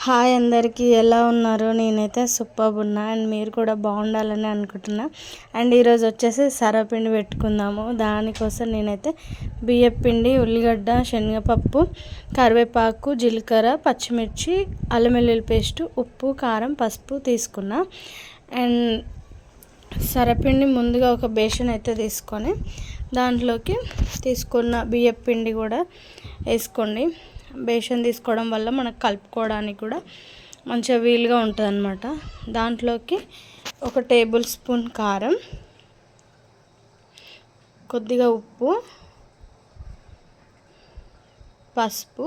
Hi అందరికీ, ఎలా ఉన్నారు? నేనైతే సూపర్బ్ ఉన్నా అండ్ మీరు కూడా బాగుండాలని అనుకుంటున్నా. అండ్ ఈరోజు వచ్చేసి సర్వపిండి పెట్టుకుందాము. దానికోసం నేనైతే బియ్యం పిండి, ఉల్లిగడ్డ, శనగపప్పు, కరివేపాకు, జీలకర్ర, పచ్చిమిర్చి, అల్లం వెల్లుల్లి పేస్టు, ఉప్పు, కారం, పసుపు తీసుకున్నా. అండ్ సర్వపిండి ముందుగా ఒక బేషన్ అయితే తీసుకొని దాంట్లోకి తీసుకున్న బియ్యం పిండి కూడా వేసుకోండి. బేషన్ తీసుకోవడం వల్ల మనకు కలుపుకోవడానికి కూడా మంచిగా వీలుగా ఉంటుంది అన్నమాట. దాంట్లోకి 1 టేబుల్ స్పూన్ కారం, కొద్దిగా ఉప్పు, పసుపు,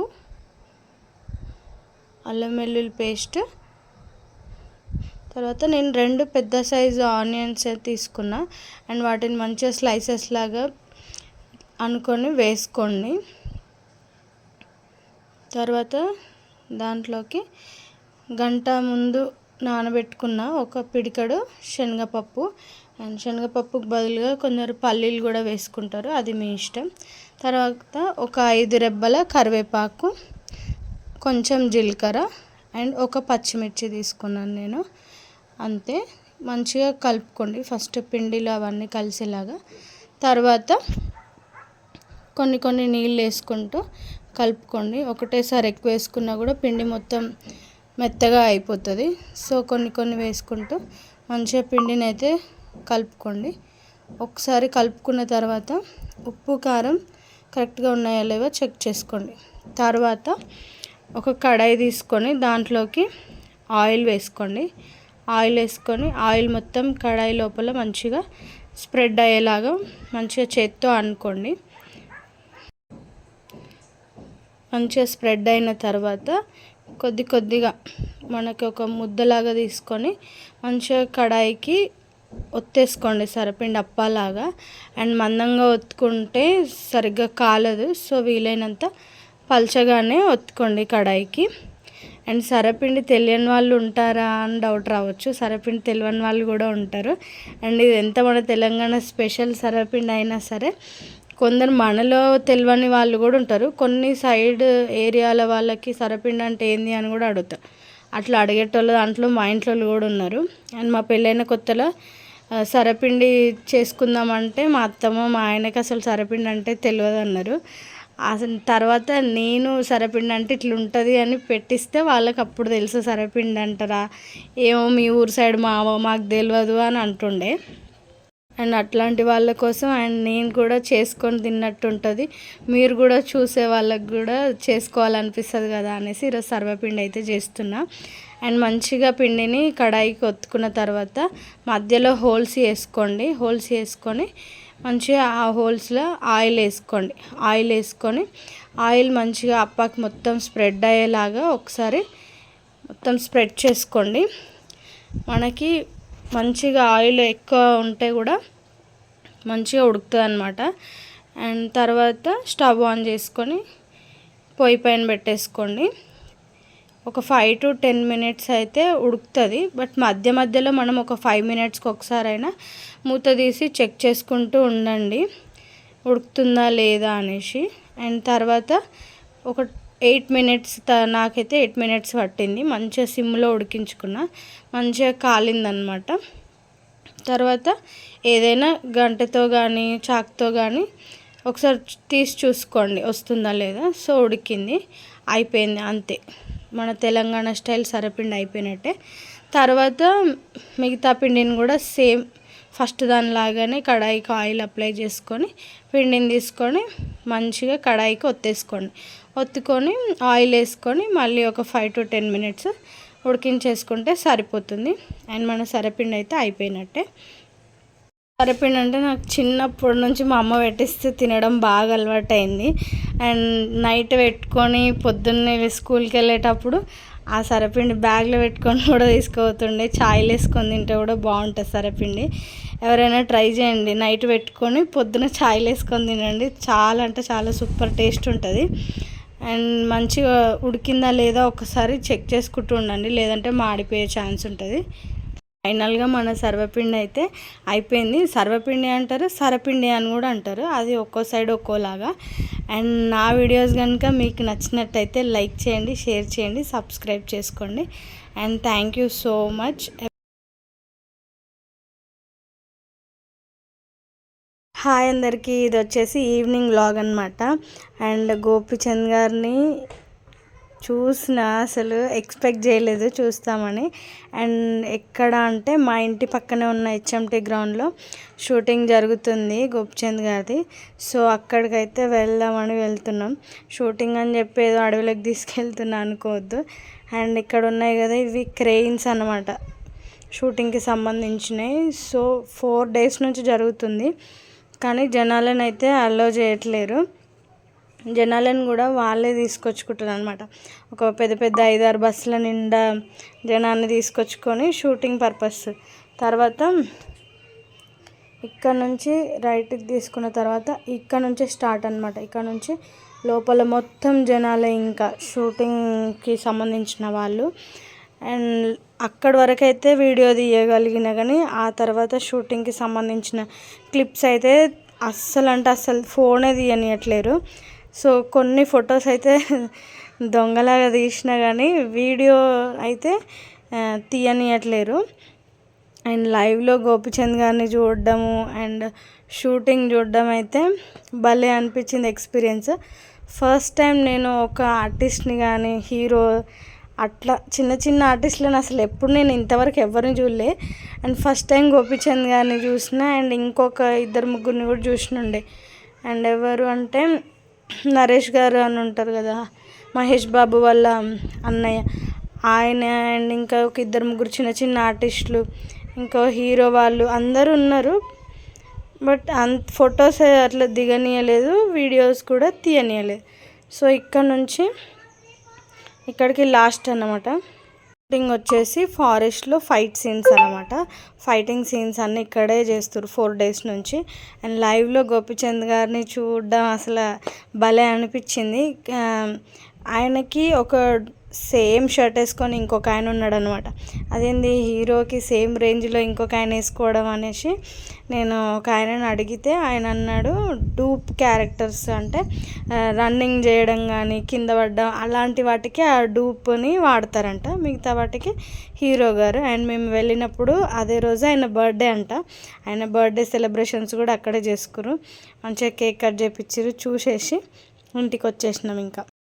అల్లం వెల్లుల్లి పేస్ట్, తర్వాత నేను 2 పెద్ద సైజు ఆనియన్స్ తీసుకున్నా. అండ్ వాటిని మంచిగా స్లైసెస్ లాగా అనుకొని వేసుకోండి. తర్వాత దాంట్లోకి గంట ముందు నానబెట్టుకున్న ఒక పిడికడు శనగపప్పు, అండ్ శనగపప్పుకు బదులుగా కొందరు పల్లీలు కూడా వేసుకుంటారు, అది మీ ఇష్టం. తర్వాత ఒక 5 రెబ్బల కరివేపాకు, కొంచెం జీలకర్ర అండ్ ఒక పచ్చిమిర్చి తీసుకున్నాను నేను. అంతే, మంచిగా కలుపుకోండి ఫస్ట్ పిండిలో అవన్నీ కలిసేలాగా. తర్వాత కొన్ని నీళ్ళు వేసుకుంటూ కలుపుకోండి. ఒకటేసారి ఎక్కువ వేసుకున్నా కూడా పిండి మొత్తం మెత్తగా అయిపోతుంది. సో కొన్ని వేసుకుంటూ మంచిగా పిండిని అయితే కలుపుకోండి. ఒకసారి కలుపుకున్న తర్వాత ఉప్పు, కారం కరెక్ట్గా ఉన్నాయో లేవో చెక్ చేసుకోండి. తర్వాత ఒక కడాయి తీసుకొని దాంట్లోకి ఆయిల్ వేసుకోండి. ఆయిల్ మొత్తం కడాయి లోపల మంచిగా స్ప్రెడ్ అయ్యేలాగా మంచిగా చేత్తో అనుకోండి. మంచిగా స్ప్రెడ్ అయిన తర్వాత కొద్దిగా మనకి ఒక ముద్దలాగా తీసుకొని మంచిగా కడాయికి ఒత్తేసుకోండి, సర్వపిండి అప్పాలాగా. అండ్ మందంగా ఒత్తుకుంటే సరిగ్గా కాలదు, సో వీలైనంత పల్చగానే ఒత్తుకోండి కడాయికి. అండ్ సర్వపిండి తెలియని వాళ్ళు ఉంటారా అని డౌట్ రావచ్చు, సర్వపిండి తెలియని వాళ్ళు కూడా ఉంటారు. అండ్ ఇది ఎంత మన తెలంగాణ స్పెషల్ సర్వపిండి అయినా సరే కొందరు మనలో తెలియని వాళ్ళు కూడా ఉంటారు. కొన్ని సైడ్ ఏరియాల వాళ్ళకి సర్వపిండి అంటే ఏంది అని కూడా అడుగుతారు. అట్లా అడిగేటోళ్ళు దాంట్లో మా ఇంట్లో కూడా ఉన్నారు. అండ్ మా పెళ్ళైన కొత్తలో సర్వపిండి చేసుకుందామంటే మా అత్తమ్మ మా ఆయనకి అసలు సర్వపిండి అంటే తెలియదు అన్నారు. అసలు తర్వాత నేను సర్వపిండి అంటే ఇట్లా ఉంటుంది అని పెట్టిస్తే వాళ్ళకి అప్పుడు తెలుసు సర్వపిండి అంటారా, ఏమో మీ ఊరు సైడ్ మాకు తెలియదు అని అంటుండే. అండ్ అట్లాంటి వాళ్ళ కోసం అండ్ నేను కూడా చేసుకొని తిన్నట్టు ఉంటుంది, మీరు కూడా చూసే వాళ్ళకి కూడా చేసుకోవాలనిపిస్తుంది కదా అనేసి ఈరోజు సర్వపిండి అయితే చేస్తున్నా. అండ్ మంచిగా పిండిని కడాయికి ఒత్తుకున్న తర్వాత మధ్యలో హోల్స్ వేసుకొని మంచిగా ఆ హోల్స్లో ఆయిల్ వేసుకొని ఆయిల్ మంచిగా అప్పాకి మొత్తం స్ప్రెడ్ అయ్యేలాగా ఒకసారి మొత్తం స్ప్రెడ్ చేసుకోండి. మనకి మంచిగా ఆయిల్ ఎక్కువ ఉంటే కూడా మంచిగా ఉడుకుతుంది అన్నమాట. అండ్ తర్వాత స్టవ్ ఆన్ చేసుకొని పొయ్యి పైన పెట్టేసుకోండి. ఒక 5 to 10 minutes అయితే ఉడుకుతుంది. బట్ మధ్యలో మనం ఒక 5 minutesకి ఒకసారైనా మూత తీసి చెక్ చేసుకుంటూ ఉండండి ఉడుకుతుందా లేదా అనేసి. అండ్ తర్వాత ఒక 8 minutes, నాకైతే 8 minutes పట్టింది. మంచిగా సిమ్లో ఉడికించుకున్నా, మంచిగా కాలిందనమాట. తర్వాత ఏదైనా గంటతో కానీ చాకుతో కానీ ఒకసారి తీసి చూసుకోండి వస్తుందా లేదా. సో ఉడికింది, అయిపోయింది, అంతే. మన తెలంగాణ స్టైల్ సర్వపిండి అయిపోయినట్టే. తర్వాత మిగతా పిండిని కూడా సేమ్ ఫస్ట్ దానిలాగానే కడాయికి ఆయిల్ అప్లై చేసుకొని పిండిని తీసుకొని మంచిగా కడాయికి ఒత్తుకొని ఆయిల్ వేసుకొని మళ్ళీ ఒక 5 to 10 minutes ఉడికించేసుకుంటే సరిపోతుంది. అండ్ మన సర్వపిండి అయితే అయిపోయినట్టే. సర్వపిండి అంటే నాకు చిన్నప్పటి నుంచి మా అమ్మ పెట్టిస్తే తినడం బాగా అలవాటైంది. అండ్ నైట్ పెట్టుకొని పొద్దున్నే స్కూల్కి వెళ్ళేటప్పుడు ఆ సర్వపిండి బ్యాగ్లో పెట్టుకొని కూడా తీసుకుపోతుండే. ఛాయ్లు వేసుకొని తింటే కూడా బాగుంటుంది సర్వపిండి. ఎవరైనా ట్రై చేయండి, నైట్ పెట్టుకొని పొద్దున ఛాయ్లు వేసుకొని తినండి, చాలా అంటే చాలా సూపర్ టేస్ట్ ఉంటుంది. అండ్ మంచిగా ఉడికిందా లేదా ఒకసారి చెక్ చేసుకుంటూ ఉండండి, లేదంటే మాడిపోయే ఛాన్స్ ఉంటుంది. ఫైనల్గా మన సర్వపిండి అయితే అయిపోయింది. సర్వపిండి అంటారు, సరపిండి అని కూడా అంటారు. అది ఒక్కో సైడ్ ఒక్కోలాగా. అండ్ నా వీడియోస్ కనుక మీకు నచ్చినట్టయితే లైక్ చేయండి, షేర్ చేయండి, సబ్స్క్రైబ్ చేసుకోండి. And thank you so much. Hi అందరికీ, ఇది వచ్చేసి ఈవినింగ్ వ్లాగ్ అనమాట. అండ్ గోపిచంద్ గారిని చూసిన అసలు ఎక్స్పెక్ట్ చేయలేదు చూస్తామని. అండ్ ఎక్కడ అంటే మా ఇంటి పక్కనే ఉన్న హెచ్ఎంటీ గ్రౌండ్లో షూటింగ్ జరుగుతుంది గోపిచంద్ గారిది. సో అక్కడికైతే వెళ్దామని వెళ్తున్నాం. షూటింగ్ అని చెప్పి ఏదో అడవిలోకి తీసుకెళ్తున్నా అనుకోవద్దు. అండ్ ఇక్కడ ఉన్నాయి కదా, ఇవి క్రెయిన్స్ అన్నమాట, షూటింగ్కి సంబంధించినవి. సో 4 days నుంచి జరుగుతుంది, కానీ జనాలను అయితే అలో చేయట్లేరు. జనాలను కూడా వాళ్ళే తీసుకొచ్చుకుంటారు అనమాట. ఒక పెద్ద పెద్ద 5-6 బస్సుల నిండా జనాన్ని తీసుకొచ్చుకొని షూటింగ్ పర్పస్. తర్వాత ఇక్కడ నుంచి రైట్కి తీసుకున్న తర్వాత ఇక్కడ నుంచి స్టార్ట్ అనమాట. ఇక్కడ నుంచి లోపల మొత్తం జనాలే, ఇంకా షూటింగ్కి సంబంధించిన వాళ్ళు. అండ్ అక్కడి వరకు అయితే వీడియో తీయగలిగిన, కానీ ఆ తర్వాత షూటింగ్కి సంబంధించిన క్లిప్స్ అయితే అస్సలు ఫోనే తీయనియట్లేరు. సో కొన్ని ఫొటోస్ అయితే దొంగలాగా తీసినా కానీ వీడియో అయితే తీయనియట్లేరు. అండ్ లైవ్లో గోపిచంద్ గారిని చూడడము అండ్ షూటింగ్ చూడడం అయితే భలే అనిపించింది ఎక్స్పీరియన్స్. ఫస్ట్ టైం నేను ఒక ఆర్టిస్ట్ని కానీ హీరో అట్లా చిన్న చిన్న ఆర్టిస్టులను అసలు ఎప్పుడు నేను ఇంతవరకు ఎవరిని చూడలే. అండ్ ఫస్ట్ టైం గోపిచంద్ గారిని చూసిన. అండ్ ఇంకొక 2-3 కూడా చూసినుండే. అండ్ ఎవరు అంటే నరేష్ గారు అని ఉంటారు కదా, మహేష్ బాబు వాళ్ళ అన్నయ్య, ఆయన. అండ్ ఇంకా ఒక 2-3 చిన్న చిన్న ఆర్టిస్టులు, ఇంకో హీరో వాళ్ళు అందరూ ఉన్నారు. బట్ ఫొటోస్ అట్లా దిగనీయలేదు, వీడియోస్ కూడా తీయనీయలేదు. సో ఇక్కడ నుంచి ఇక్కడికి లాస్ట్ అన్నమాట. షూటింగ్ వచ్చేసి ఫారెస్ట్లో ఫైట్ సీన్స్ అన్నమాట. ఫైటింగ్ సీన్స్ అన్నీ ఇక్కడే చేస్తారు 4 days నుంచి. అండ్ లైవ్లో గోపిచంద్ గారిని చూడడం అసలు భలే అనిపించింది. ఆయనకి ఒక సేమ్ షర్ట్ వేసుకొని ఇంకొక ఆయన ఉన్నాడు అనమాట. అదేంది హీరోకి సేమ్ రేంజ్లో ఇంకొక ఆయన వేసుకోవడం అనేసి నేను ఒక ఆయనని అడిగితే ఆయన అన్నాడు, డూప్ క్యారెక్టర్స్ అంటే రన్నింగ్ చేయడం కానీ కింద పడ్డం అలాంటి వాటికి ఆ డూప్ని వాడతారంట, మిగతా వాటికి హీరో గారు. అండ్ మేము వెళ్ళినప్పుడు అదే రోజు ఆయన బర్త్డే అంట. ఆయన బర్త్డే సెలబ్రేషన్స్ కూడా అక్కడే చేసుకురు. మంచిగా కేక్ కట్ చేయించారు. చూసేసి ఇంటికి వచ్చేసినాం ఇంకా.